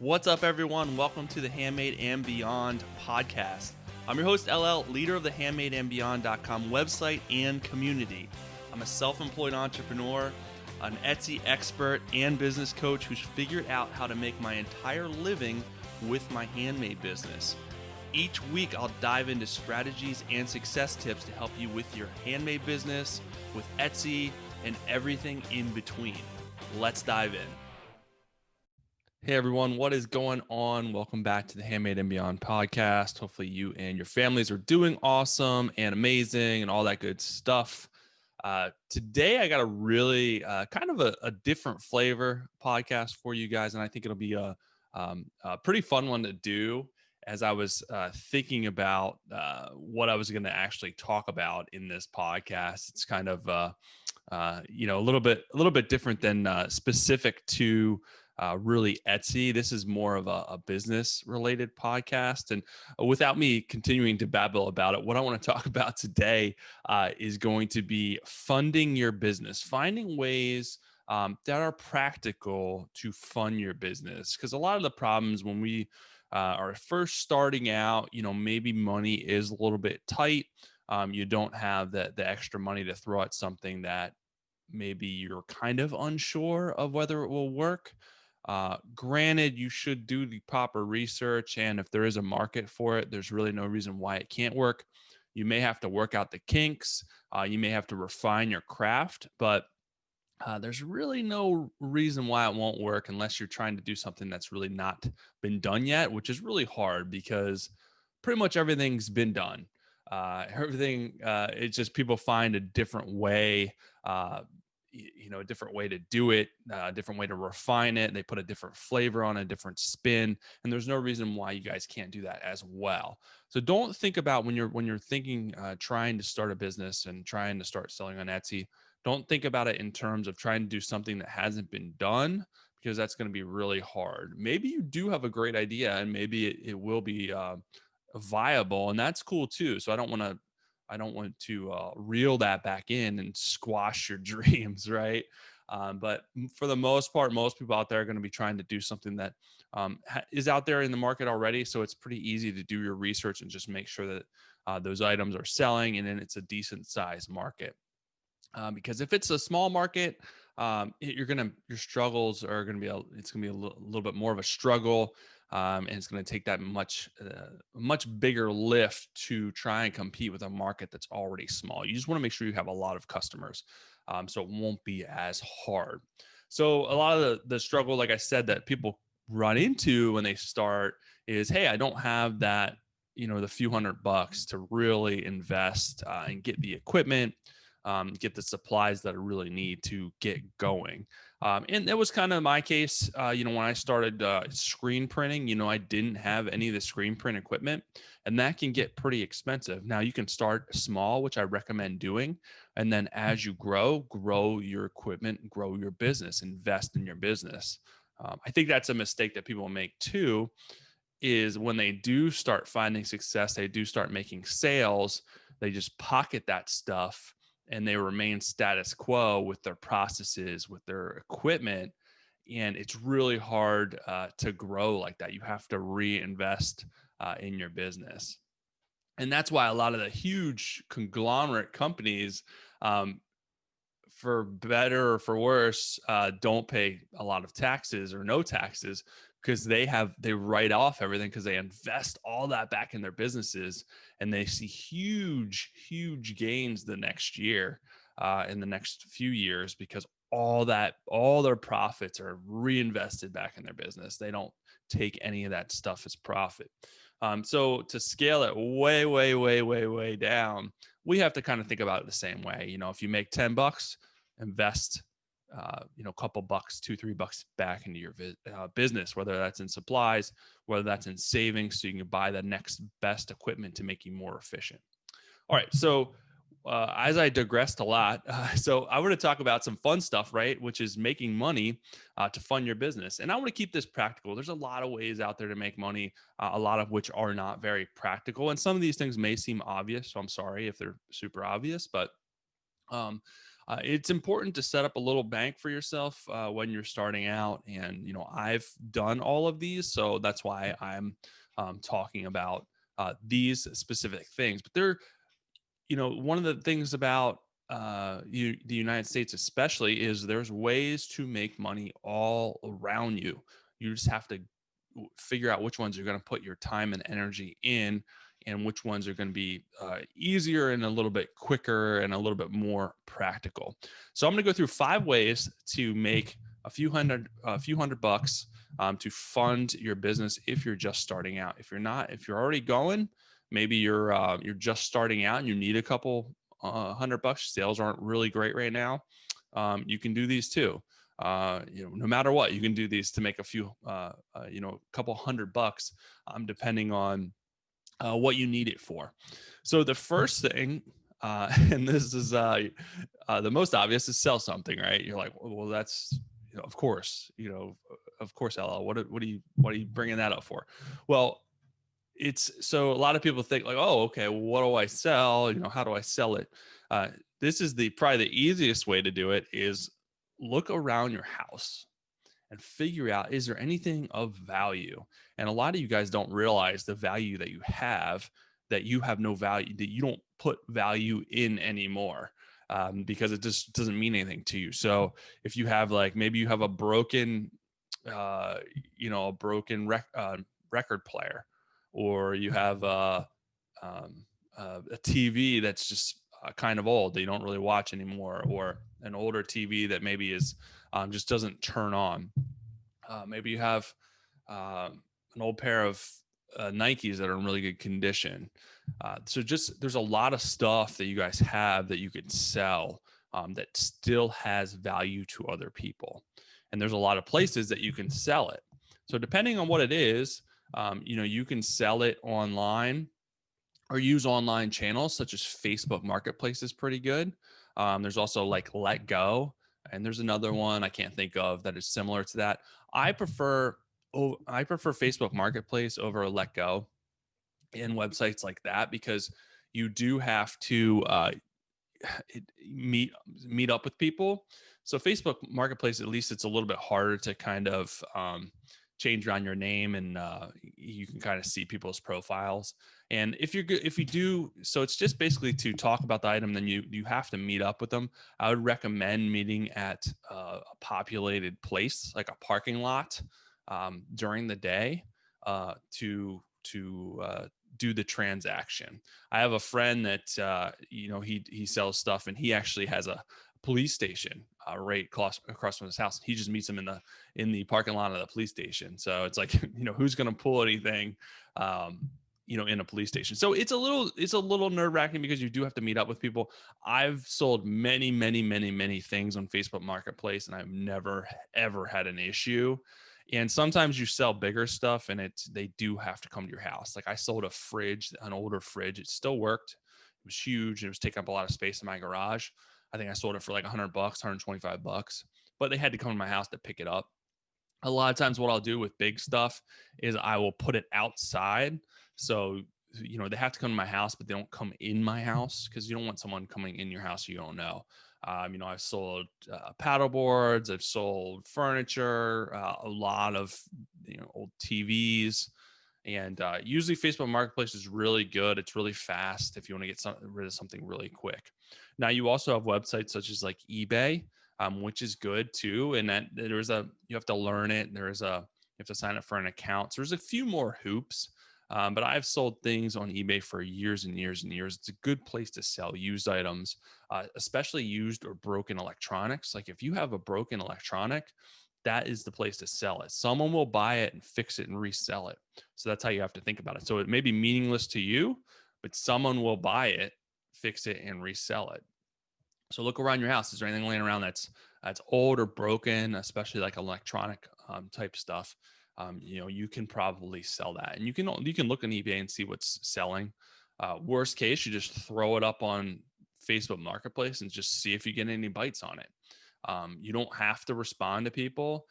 What's up, everyone? Welcome to the Handmade and Beyond podcast. I'm your host, LL, leader of the handmadeandbeyond.com website and community. I'm a self-employed entrepreneur, an Etsy expert, and business coach who's figured out how to make my entire living with my handmade business. Each week, I'll dive into strategies and success tips to help you with your handmade business, with Etsy, and everything in between. Let's dive in. Hey everyone, what is going on? Welcome back to the Handmade and Beyond podcast. Hopefully you and your families are doing awesome and amazing and all that good stuff. Today I got a really kind of a different flavor podcast for you guys, and I think it'll be a pretty fun one to do as I was thinking about what I was going to actually talk about in this podcast. It's kind of a little bit different than specific to really Etsy. This is more of a business related podcast. And without me continuing to babble about it, what I want to talk about today is going to be funding your business, finding ways that are practical to fund your business. Because a lot of the problems when we are first starting out, maybe money is a little bit tight. You don't have the extra money to throw at something that maybe you're kind of unsure of whether it will work. Granted, you should do the proper research, and if there is a market for it, there's really no reason why it can't work. You may have to work out the kinks. You may have to refine your craft, but there's really no reason why it won't work unless you're trying to do something that's really not been done yet, which is really hard because pretty much everything's been done. It's just people find a different way. A different way to do it, a different way to refine it. They put a different flavor on a different spin, and there's no reason why you guys can't do that as well. So don't think about when you're thinking trying to start a business and trying to start selling on Etsy. Don't think about it in terms of trying to do something that hasn't been done, because that's going to be really hard. Maybe you do have a great idea, and maybe it will be viable, and that's cool too. So I don't want to reel that back in and squash your dreams, right? But for the most part, most people out there are going to be trying to do something that is out there in the market already. So it's pretty easy to do your research and just make sure that those items are selling, and then it's a decent size market. Because if it's a small market, your struggles are going to be it's going to be a little bit more of a struggle, and it's going to take that much bigger lift to try and compete with a market that's already small. You just want to make sure you have a lot of customers, so it won't be as hard. So a lot of the struggle, like I said, that people run into when they start is, hey, I don't have that, the few $100 to really invest and get the equipment, get the supplies that I really need to get going. And that was kind of my case. When I started screen printing, I didn't have any of the screen print equipment, and that can get pretty expensive. Now you can start small, which I recommend doing. And then as you grow your equipment, grow your business, invest in your business. I think that's a mistake that people make too, is when they do start finding success, they do start making sales, they just pocket that stuff and they remain status quo with their processes, with their equipment. And it's really hard to grow like that. You have to reinvest in your business. And that's why a lot of the huge conglomerate companies, for better or for worse, don't pay a lot of taxes or no taxes, because they write off everything because they invest all that back in their businesses, and they see huge gains the next year, in the next few years, because all their profits are reinvested back in their business. They don't take any of that stuff as profit. So to scale it way down, we have to kind of think about it the same way. If you make $10, invest a couple bucks, $2-3 back into your business, whether that's in supplies, whether that's in savings, so you can buy the next best equipment to make you more efficient. All right, so as I digressed a lot, so I want to talk about some fun stuff, right? Which is making money to fund your business. And I want to keep this practical. There's a lot of ways out there to make money, a lot of which are not very practical. And some of these things may seem obvious, so I'm sorry if they're super obvious, but It's important to set up a little bank for yourself when you're starting out. And, I've done all of these. So that's why I'm talking about these specific things. But one of the things about the United States, especially, is there's ways to make money all around you. You just have to figure out which ones you're going to put your time and energy in, and which ones are going to be easier and a little bit quicker and a little bit more practical. So I'm going to go through 5 ways to make a few hundred bucks to fund your business if you're just starting out. If you're not, if you're already going, maybe you're just starting out and you need a couple $100. Sales aren't really great right now. You can do these too. No matter what, you can do these to make a few, a couple $100, depending on what you need it for. So the first thing, and this is the most obvious, is sell something, right? You're like, well, that's, of course, LL. What are you bringing that up for? Well, it's so a lot of people think like, oh, okay, well, what do I sell? How do I sell it? Uh, this is probably the easiest way to do it is look around your house and figure out, is there anything of value? And a lot of you guys don't realize the value that you have no value, that you don't put value in anymore. Because it just doesn't mean anything to you. So if you have maybe you have a broken, record player, or you have a TV that's just kind of old that you don't really watch anymore, or an older TV that maybe is just doesn't turn on. Maybe you have an old pair of Nikes that are in really good condition. So just there's a lot of stuff that you guys have that you could sell that still has value to other people. And there's a lot of places that you can sell it. So depending on what it is, you can sell it online or use online channels such as Facebook Marketplace is pretty good. There's also like Let Go, and there's another one I can't think of that is similar to that. I prefer I prefer Facebook Marketplace over Let Go and websites like that, because you do have to meet up with people. So Facebook Marketplace, at least it's a little bit harder to kind of change around your name, and you can kind of see people's profiles. And if you do, so it's just basically to talk about the item, then you have to meet up with them. I would recommend meeting at a populated place, like a parking lot, during the day, to do the transaction. I have a friend that he sells stuff, and he actually has a police station right across from his house. He just meets him in the parking lot of the police station. So it's like, who's going to pull anything, in a police station. So it's a little nerve wracking because you do have to meet up with people. I've sold many, many, many, many things on Facebook Marketplace, and I've never, ever had an issue. And sometimes you sell bigger stuff and they do have to come to your house. Like I sold a fridge, an older fridge. It still worked. It was huge. It was taking up a lot of space in my garage. I think I sold it for like $100, $125, but they had to come to my house to pick it up. A lot of times what I'll do with big stuff is I will put it outside. So, they have to come to my house, but they don't come in my house, because you don't want someone coming in your house you don't know. I've sold paddle boards, I've sold furniture, a lot of old TVs, and usually Facebook Marketplace is really good. It's really fast if you want to get rid of something really quick. Now you also have websites such as like eBay, which is good too, and that you have to learn it. You have to sign up for an account. So there's a few more hoops. But I've sold things on eBay for years and years and years. It's a good place to sell used items, especially used or broken electronics. Like if you have a broken electronic, that is the place to sell it. Someone will buy it and fix it and resell it. So that's how you have to think about it. So it may be meaningless to you, but someone will buy it, fix it, and resell it. So look around your house. Is there anything laying around that's old or broken, especially like electronic type stuff? You can probably sell that, and you can look on eBay and see what's selling. Worst case, you just throw it up on Facebook Marketplace and just see if you get any bites on it. You don't have to respond to people,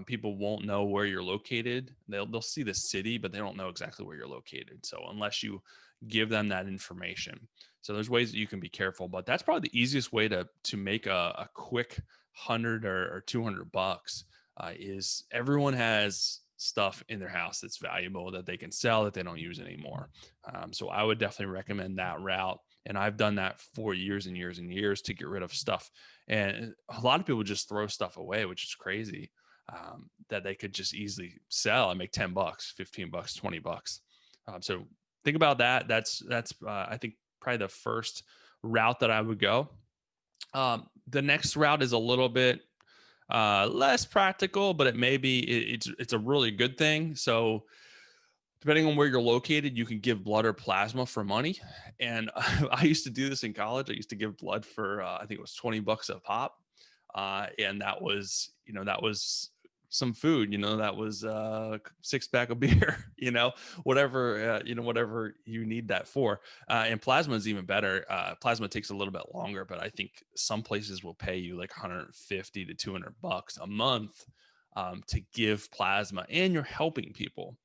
People won't know where you're located. They'll see the city, but they don't know exactly where you're located. So unless you give them that information, so there's ways that you can be careful. But that's probably the easiest way to make a quick 100 or $200 is everyone has stuff in their house that's valuable that they can sell that they don't use anymore. So I would definitely recommend that route. And I've done that for years and years and years to get rid of stuff. And a lot of people just throw stuff away, which is crazy, that they could just easily sell and make $10, $15, $20. So think about that. That's I think probably the first route that I would go. The next route is a little bit less practical, but it may be it's a really good thing. So depending on where you're located, you can give blood or plasma for money. And I used to do this in college. I used to give blood for I think it was $20 a pop, and that was some food. That was a 6-pack of beer. Whatever you need that for. And plasma is even better. Plasma takes a little bit longer, but I think some places will pay you like 150 to $200 a month to give plasma, and you're helping people.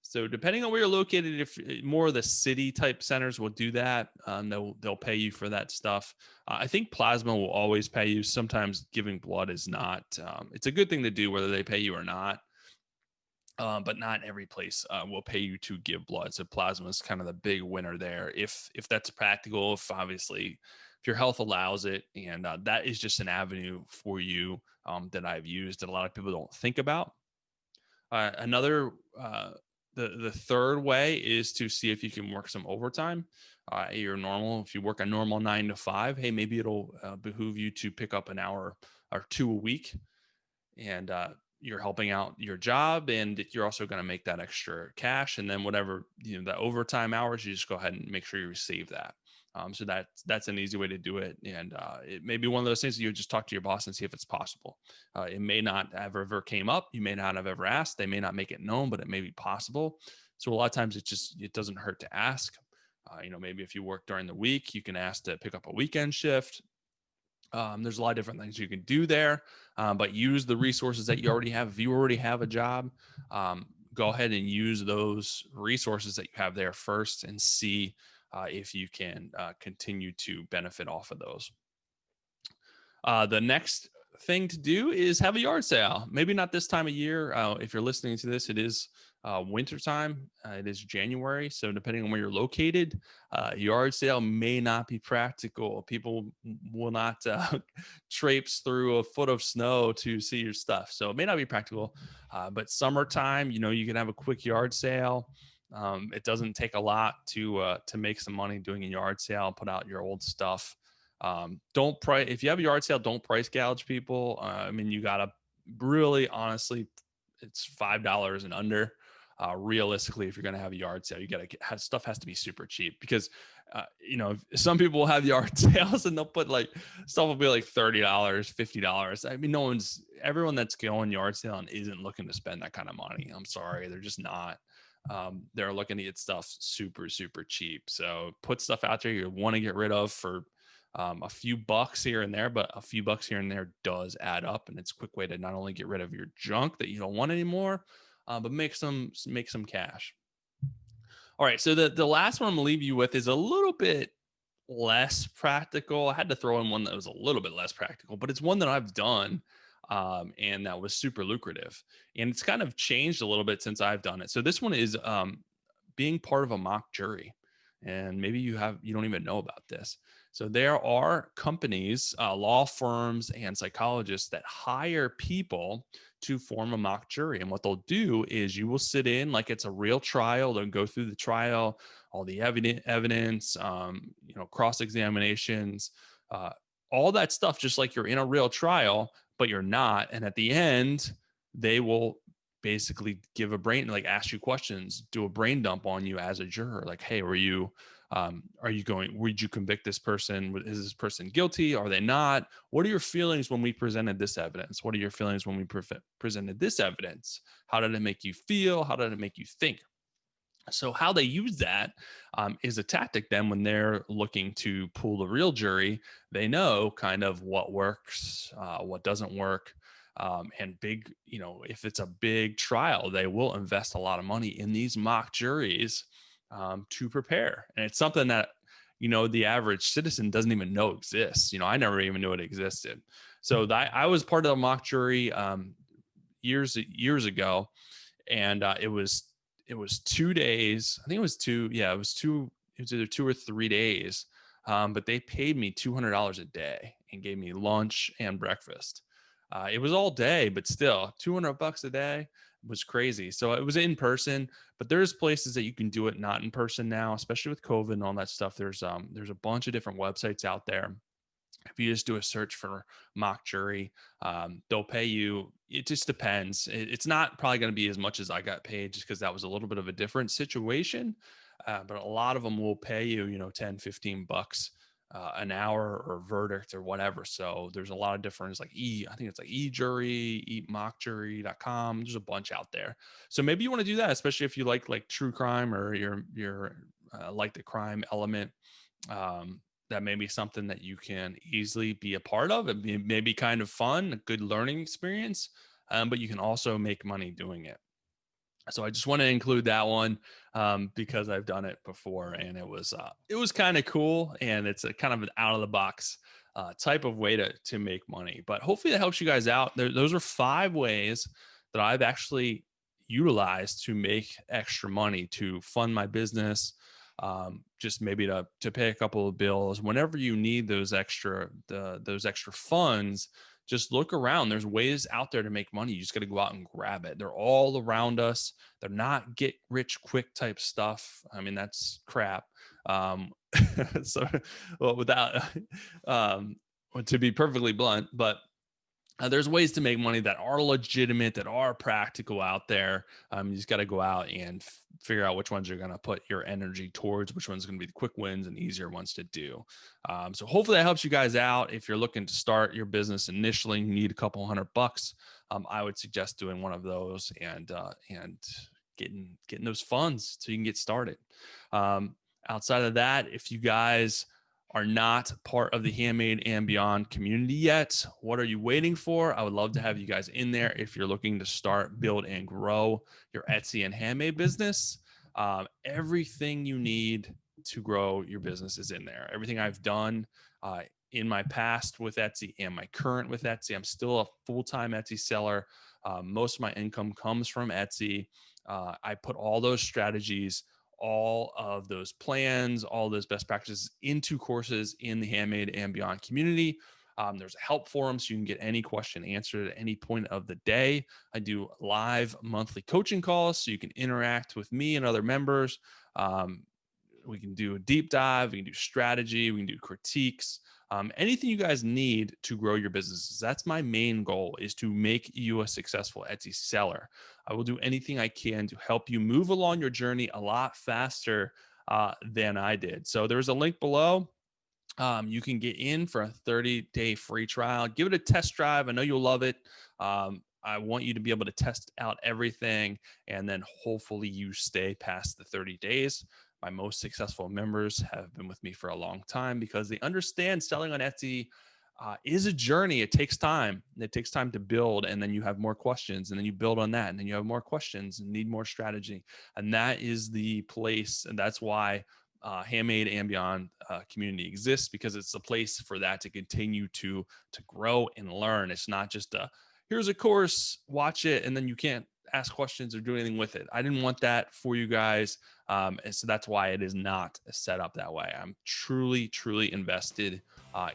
So depending on where you're located, if more of the city type centers will do that, they'll pay you for that stuff. I think plasma will always pay you. Sometimes giving blood is not. It's a good thing to do whether they pay you or not, but not every place will pay you to give blood. So plasma is kind of the big winner there. If that's practical, if your health allows it, and that is just an avenue for you that I've used that a lot of people don't think about. Another the third way is to see if you can work some overtime. If you work a normal 9 to 5, hey, maybe it'll behoove you to pick up an hour or two a week, and you're helping out your job, and you're also going to make that extra cash. And then whatever the overtime hours, you just go ahead and make sure you receive that. So that's an easy way to do it. And it may be one of those things that you just talk to your boss and see if it's possible. It may not have ever came up. You may not have ever asked. They may not make it known, but it may be possible. So a lot of times it doesn't hurt to ask. Maybe if you work during the week, you can ask to pick up a weekend shift. There's a lot of different things you can do there, but use the resources that you already have. If you already have a job, go ahead and use those resources that you have there first and see if you can continue to benefit off of those. The next thing to do is have a yard sale. Maybe not this time of year. If you're listening to this, it is wintertime. It is January. So depending on where you're located, yard sale may not be practical. People will not traipse through a foot of snow to see your stuff. So it may not be practical, but summertime, you can have a quick yard sale. It doesn't take a lot to make some money doing a yard sale, put out your old stuff. If you have a yard sale, don't price gouge people. You gotta really, honestly, it's $5 and under. Realistically, if you're going to have a yard sale, stuff has to be super cheap because, some people will have yard sales and they'll put stuff will be like $30, $50. Everyone that's going yard sale and isn't looking to spend that kind of money. I'm sorry. They're just not. They're looking to get stuff super, super cheap. So put stuff out there you want to get rid of for a few bucks here and there, but a few bucks here and there does add up. And it's a quick way to not only get rid of your junk that you don't want anymore, but make some cash. All right. So the last one I'm gonna leave you with is a little bit less practical. I had to throw in one that was a little bit less practical, but it's one that I've done. And that was super lucrative, and it's kind of changed a little bit since I've done it. So this one is being part of a mock jury, and maybe you don't even know about this. So there are companies, law firms, and psychologists that hire people to form a mock jury. And what they'll do is you will sit in like it's a real trial. They'll go through the trial, all the evidence, cross-examinations, all that stuff, just like you're in a real trial, but you're not. And at the end, they will basically ask you questions, do a brain dump on you as a juror. Like, hey, would you convict this person? Is this person guilty? Are they not? What are your feelings when we presented this evidence? What are your feelings when we presented this evidence? How did it make you feel? How did it make you think? So how they use that is a tactic then when they're looking to pull the real jury. They know kind of what works, what doesn't work. And big, if it's a big trial, they will invest a lot of money in these mock juries to prepare. And it's something that, the average citizen doesn't even know exists. I never even knew it existed. So I was part of the mock jury years ago, and it was 2 days. I think it was two. Yeah, it was two. It was either 2 or 3 days. But they paid me $200 a day and gave me lunch and breakfast. It was all day, but still $200 a day was crazy. So it was in person, but there's places that you can do it not in person now, especially with COVID and all that stuff. There's a bunch of different websites out there. If you just do a search for mock jury, they'll pay you. It just depends. It's not probably going to be as much as I got paid, just because that was a little bit of a different situation. But a lot of them will pay you, 10, $15 an hour, or verdict, or whatever. So there's a lot of different, like I think it's like eJury, mockjury.com. There's a bunch out there. So maybe you want to do that, especially if you like true crime, or you're like the crime element. That may be something that you can easily be a part of. It may be kind of fun, a good learning experience, but you can also make money doing it. So I just want to include that one because I've done it before, and it was kind of cool, and it's a kind of an out of the box type of way to make money. But hopefully that helps you guys out. Those are 5 ways that I've actually utilized to make extra money to fund my business. Just maybe to pay a couple of bills whenever you need those extra funds. Just look around. There's ways out there to make money. You just got to go out and grab it. They're all around us. They're not get rich quick type stuff. I mean, that's crap. So, well, without to be perfectly blunt, but there's ways to make money that are legitimate, that are practical out there. You just got to go out and figure out which ones you're going to put your energy towards, which one's going to be the quick wins and easier ones to do. So hopefully that helps you guys out. If you're looking to start your business initially, you need a couple $100. I would suggest doing one of those and getting those funds so you can get started. Outside of that, if you guys are not part of the Handmade and Beyond community yet, what are you waiting for? I would love to have you guys in there if you're looking to start, build, and grow your Etsy and handmade business. Everything you need to grow your business is in there. Everything I've done in my past with Etsy and my current with Etsy. I'm still a full-time Etsy seller. Most of my income comes from Etsy. I put all those strategies, all of those plans, all those best practices into courses in the Handmade and Beyond community. There's a help forum so you can get any question answered at any point of the day. I do live monthly coaching calls so you can interact with me and other members. We can do a deep dive, we can do strategy, we can do critiques, anything you guys need to grow your businesses. That's my main goal, is to make you a successful Etsy seller. I will do anything I can to help you move along your journey a lot faster than I did. So there's a link below. You can get in for a 30-day free trial. Give it a test drive. I know you'll love it. I want you to be able to test out everything, and then hopefully you stay past the 30 days. My most successful members have been with me for a long time because they understand selling on Etsy is a journey. It takes time. It takes time to build, and then you have more questions, and then you build on that, and then you have more questions and need more strategy. And that is the place, and that's why Handmade and Beyond community exists, because it's a place for that to continue to grow and learn. It's not just here's a course, watch it, and then you can't ask questions or do anything with it. I didn't want that for you guys. And so that's why it is not set up that way. I'm truly, truly invested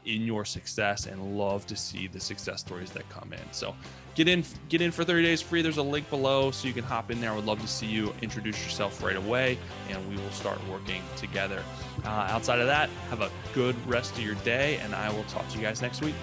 in your success and love to see the success stories that come in. So get in for 30 days free. There's a link below so you can hop in there. I would love to see you. Introduce yourself right away, and we will start working together. Outside of that, have a good rest of your day, and I will talk to you guys next week.